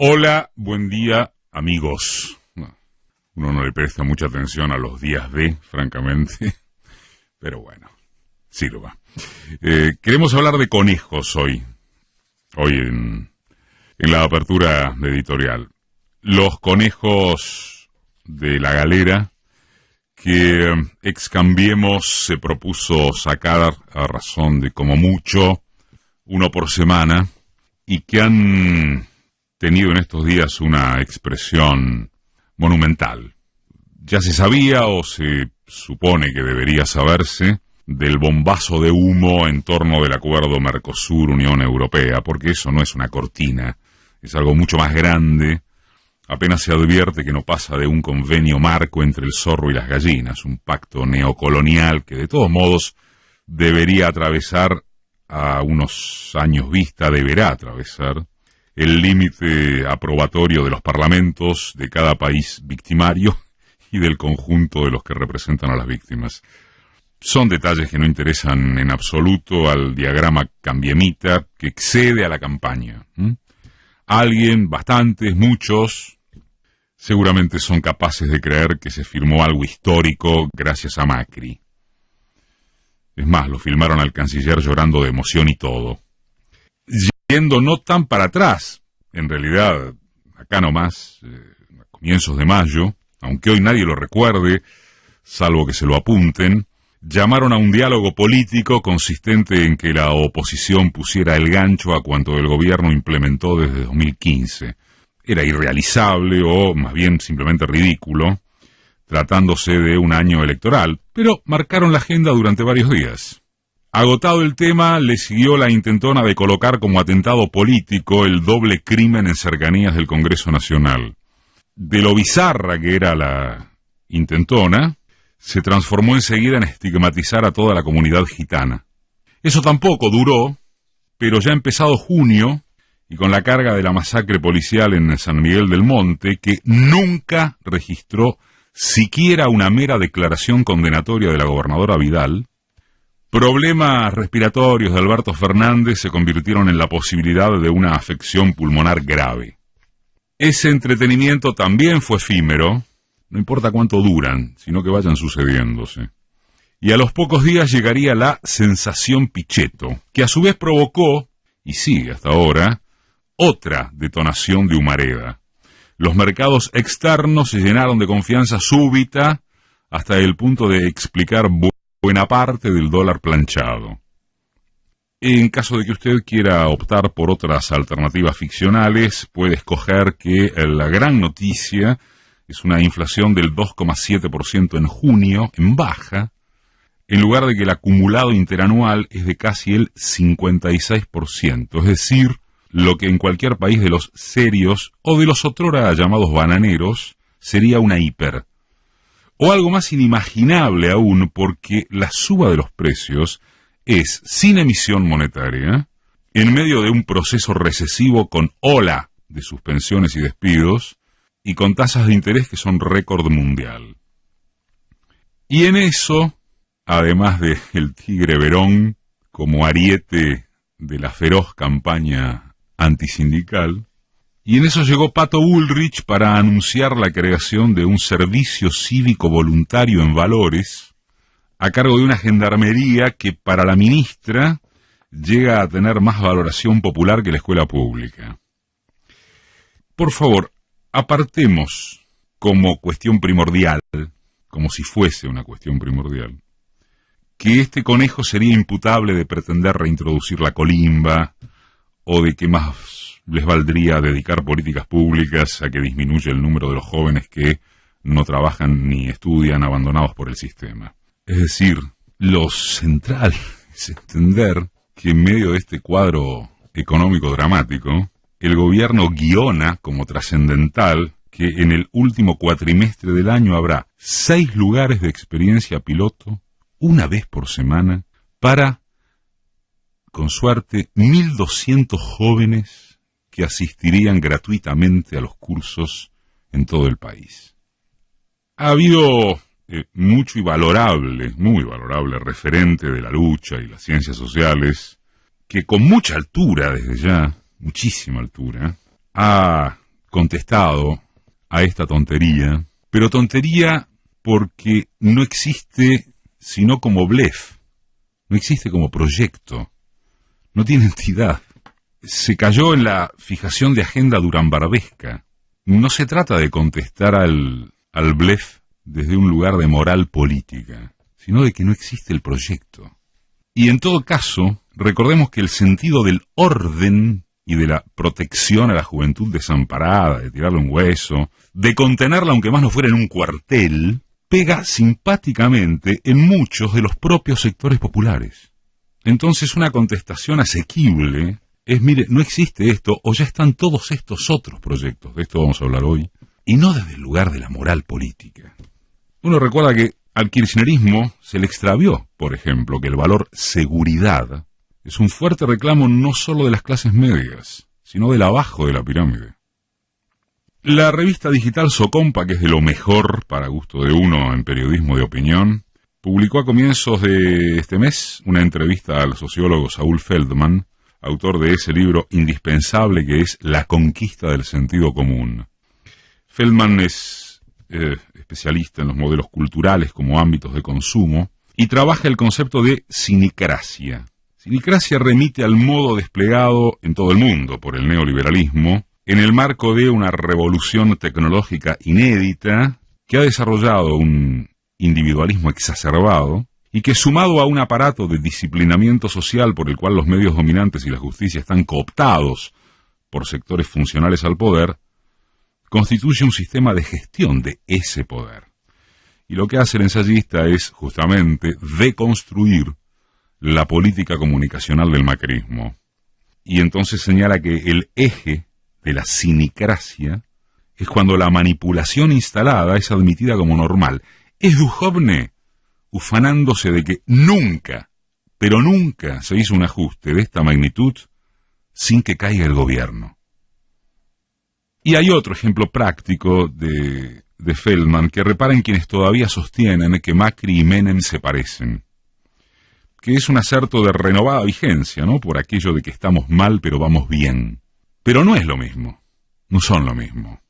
Hola, buen día, amigos. Uno no le presta mucha atención a los días de, francamente, pero bueno, sirva. Queremos hablar de conejos hoy en la apertura de editorial. Los conejos de la galera que Excambiemos se propuso sacar a razón de como mucho uno por semana y que han tenido en estos días una expresión monumental. Ya se sabía o se supone que debería saberse del bombazo de humo en torno del acuerdo Mercosur-Unión Europea, porque eso no es una cortina, es algo mucho más grande. Apenas se advierte que no pasa de un convenio marco entre el zorro y las gallinas, un pacto neocolonial que de todos modos debería atravesar a unos años vista, deberá atravesar el límite aprobatorio de los parlamentos de cada país victimario y del conjunto de los que representan a las víctimas. Son detalles que no interesan en absoluto al diagrama cambiemita que excede a la campaña. Alguien, bastantes, muchos, seguramente son capaces de creer que se firmó algo histórico gracias a Macri. Es más, lo filmaron al canciller llorando de emoción y todo. Yendo no tan para atrás, en realidad, acá nomás, a comienzos de mayo, aunque hoy nadie lo recuerde, salvo que se lo apunten, llamaron a un diálogo político consistente en que la oposición pusiera el gancho a cuanto el gobierno implementó desde 2015. Era irrealizable o, más bien, simplemente ridículo, tratándose de un año electoral, pero marcaron la agenda durante varios días. Agotado el tema, le siguió la intentona de colocar como atentado político el doble crimen en cercanías del Congreso Nacional. De lo bizarra que era la intentona, se transformó enseguida en estigmatizar a toda la comunidad gitana. Eso tampoco duró, pero ya empezado junio, y con la carga de la masacre policial en San Miguel del Monte, que nunca registró siquiera una mera declaración condenatoria de la gobernadora Vidal, problemas respiratorios de Alberto Fernández se convirtieron en la posibilidad de una afección pulmonar grave. Ese entretenimiento también fue efímero, no importa cuánto duran, sino que vayan sucediéndose. Y a los pocos días llegaría la sensación Pichetto, que a su vez provocó, y sigue hasta ahora, otra detonación de humareda. Los mercados externos se llenaron de confianza súbita hasta el punto de explicar buena parte del dólar planchado. En caso de que usted quiera optar por otras alternativas ficcionales, puede escoger que la gran noticia es una inflación del 2,7% en junio, en baja, en lugar de que el acumulado interanual es de casi el 56%, es decir, lo que en cualquier país de los serios o de los otrora llamados bananeros sería una hiper. O algo más inimaginable aún, porque la suba de los precios es sin emisión monetaria, en medio de un proceso recesivo con ola de suspensiones y despidos, y con tasas de interés que son récord mundial. Y en eso, además de el tigre Verón como ariete de la feroz campaña antisindical, y en eso llegó Pato Bullrich para anunciar la creación de un servicio cívico voluntario en valores a cargo de una gendarmería que para la ministra llega a tener más valoración popular que la escuela pública. Por favor, apartemos como cuestión primordial, como si fuese una cuestión primordial, que este conejo sería imputable de pretender reintroducir la colimba o de que más les valdría dedicar políticas públicas a que disminuya el número de los jóvenes que no trabajan ni estudian abandonados por el sistema. Es decir, lo central es entender que en medio de este cuadro económico dramático, el gobierno guiona como trascendental que en el último cuatrimestre del año habrá 6 lugares de experiencia piloto, una vez por semana, para, con suerte, 1.200 jóvenes que asistirían gratuitamente a los cursos en todo el país. Ha habido mucho y valorable, muy valorable referente de la lucha y las ciencias sociales, que con mucha altura desde ya, muchísima altura, ha contestado a esta tontería, pero tontería porque no existe sino como blef, no existe como proyecto, no tiene entidad. Se cayó en la fijación de agenda durambarbesca. No se trata de contestar al blef desde un lugar de moral política, sino de que no existe el proyecto. Y en todo caso, recordemos que el sentido del orden y de la protección a la juventud desamparada, de tirarle un hueso, de contenerla aunque más no fuera en un cuartel, pega simpáticamente en muchos de los propios sectores populares. Entonces una contestación asequible es, mire, no existe esto, o ya están todos estos otros proyectos, de esto vamos a hablar hoy, y no desde el lugar de la moral política. Uno recuerda que al kirchnerismo se le extravió, por ejemplo, que el valor seguridad es un fuerte reclamo no solo de las clases medias, sino del abajo de la pirámide. La revista digital Socompa, que es de lo mejor para gusto de uno en periodismo de opinión, publicó a comienzos de este mes una entrevista al sociólogo Saúl Feldman, autor de ese libro indispensable que es La conquista del sentido común. Feldman es especialista en los modelos culturales como ámbitos de consumo y trabaja el concepto de sinicracia. Sinicracia remite al modo desplegado en todo el mundo por el neoliberalismo en el marco de una revolución tecnológica inédita que ha desarrollado un individualismo exacerbado y que, sumado a un aparato de disciplinamiento social por el cual los medios dominantes y la justicia están cooptados por sectores funcionales al poder, constituye un sistema de gestión de ese poder. Y lo que hace el ensayista es justamente deconstruir la política comunicacional del macrismo. Y entonces señala que el eje de la sinicracia es cuando la manipulación instalada es admitida como normal. Es Duhovne ufanándose de que nunca, pero nunca se hizo un ajuste de esta magnitud sin que caiga el gobierno. Y hay otro ejemplo práctico de Feldman que repara en quienes todavía sostienen que Macri y Menem se parecen, que es un acerto de renovada vigencia, ¿no? Por aquello de que estamos mal pero vamos bien. Pero no es lo mismo, no son lo mismo.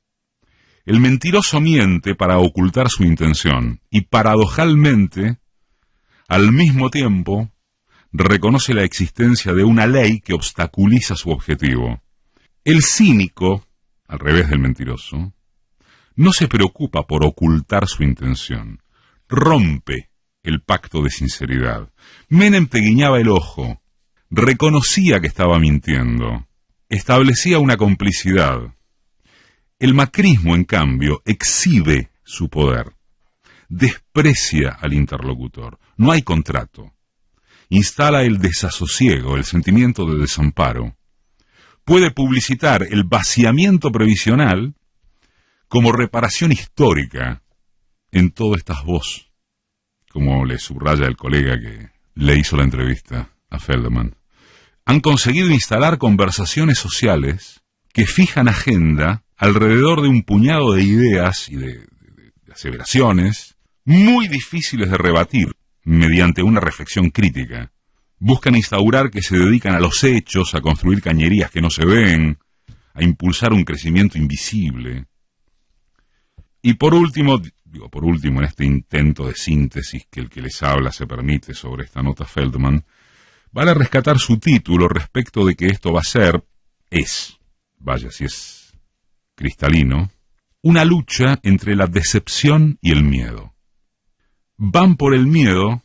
El mentiroso miente para ocultar su intención y paradojalmente, al mismo tiempo, reconoce la existencia de una ley que obstaculiza su objetivo. El cínico, al revés del mentiroso, no se preocupa por ocultar su intención, rompe el pacto de sinceridad. Menem te guiñaba el ojo, reconocía que estaba mintiendo, establecía una complicidad. El macrismo, en cambio, exhibe su poder, desprecia al interlocutor, no hay contrato, instala el desasosiego, el sentimiento de desamparo, puede publicitar el vaciamiento previsional como reparación histórica en todo estas voces, como le subraya el colega que le hizo la entrevista a Feldman. Han conseguido instalar conversaciones sociales que fijan agenda alrededor de un puñado de ideas y de aseveraciones muy difíciles de rebatir mediante una reflexión crítica. Buscan instaurar que se dedican a los hechos, a construir cañerías que no se ven, a impulsar un crecimiento invisible. Y por último en este intento de síntesis que el que les habla se permite sobre esta nota Feldman, vale rescatar su título respecto de que esto va a ser, vaya si es cristalino, una lucha entre la decepción y el miedo. Van por el miedo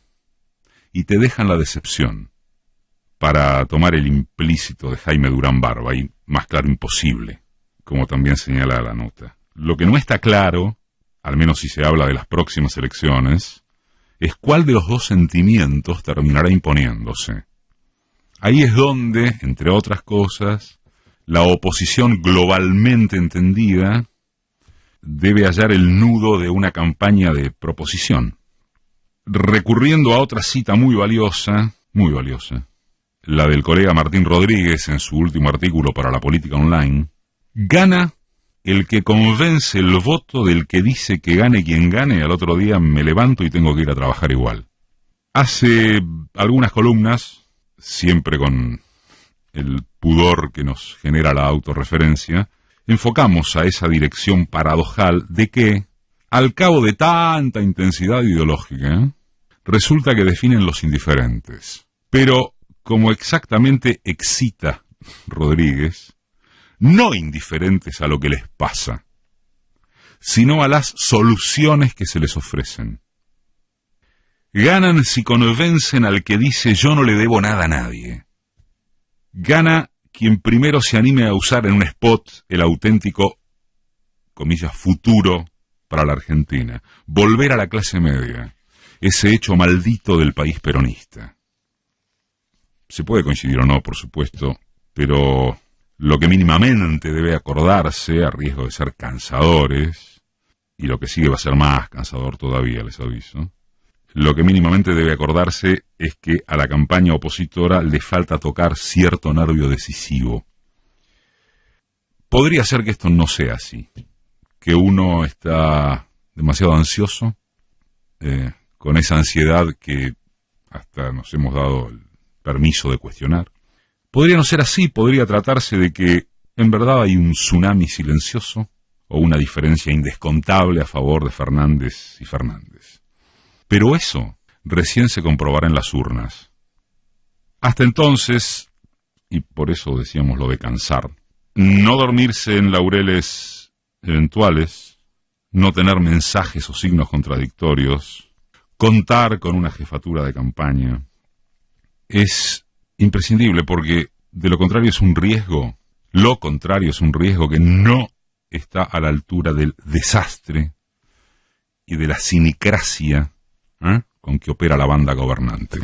y te dejan la decepción, para tomar el implícito de Jaime Durán Barba, y más claro imposible, como también señala la nota. Lo que no está claro, al menos si se habla de las próximas elecciones, es cuál de los dos sentimientos terminará imponiéndose. Ahí es donde, entre otras cosas, la oposición globalmente entendida debe hallar el nudo de una campaña de proposición. Recurriendo a otra cita muy valiosa, la del colega Martín Rodríguez en su último artículo para La Política Online, gana el que convence el voto del que dice que gane quien gane, al otro día me levanto y tengo que ir a trabajar igual. Hace algunas columnas, siempre con el pudor que nos genera la autorreferencia, enfocamos a esa dirección paradojal de que, al cabo de tanta intensidad ideológica, resulta que definen los indiferentes. Pero, como exactamente excita Rodríguez, no indiferentes a lo que les pasa, sino a las soluciones que se les ofrecen. Ganan si convencen al que dice yo no le debo nada a nadie. Gana quien primero se anime a usar en un spot el auténtico, comillas, futuro para la Argentina. Volver a la clase media, ese hecho maldito del país peronista. Se puede coincidir o no, por supuesto, pero lo que mínimamente debe acordarse, a riesgo de ser cansadores, y lo que sigue va a ser más cansador todavía, les aviso, lo que mínimamente debe acordarse es que a la campaña opositora le falta tocar cierto nervio decisivo. Podría ser que esto no sea así, que uno está demasiado ansioso, con esa ansiedad que hasta nos hemos dado el permiso de cuestionar. Podría no ser así, podría tratarse de que en verdad hay un tsunami silencioso o una diferencia indescontable a favor de Fernández y Fernández. Pero eso recién se comprobará en las urnas. Hasta entonces, y por eso decíamos lo de cansar, no dormirse en laureles eventuales, no tener mensajes o signos contradictorios, contar con una jefatura de campaña, es imprescindible porque de lo contrario es un riesgo, lo contrario es un riesgo que no está a la altura del desastre y de la cinicracia con que opera la banda gobernante.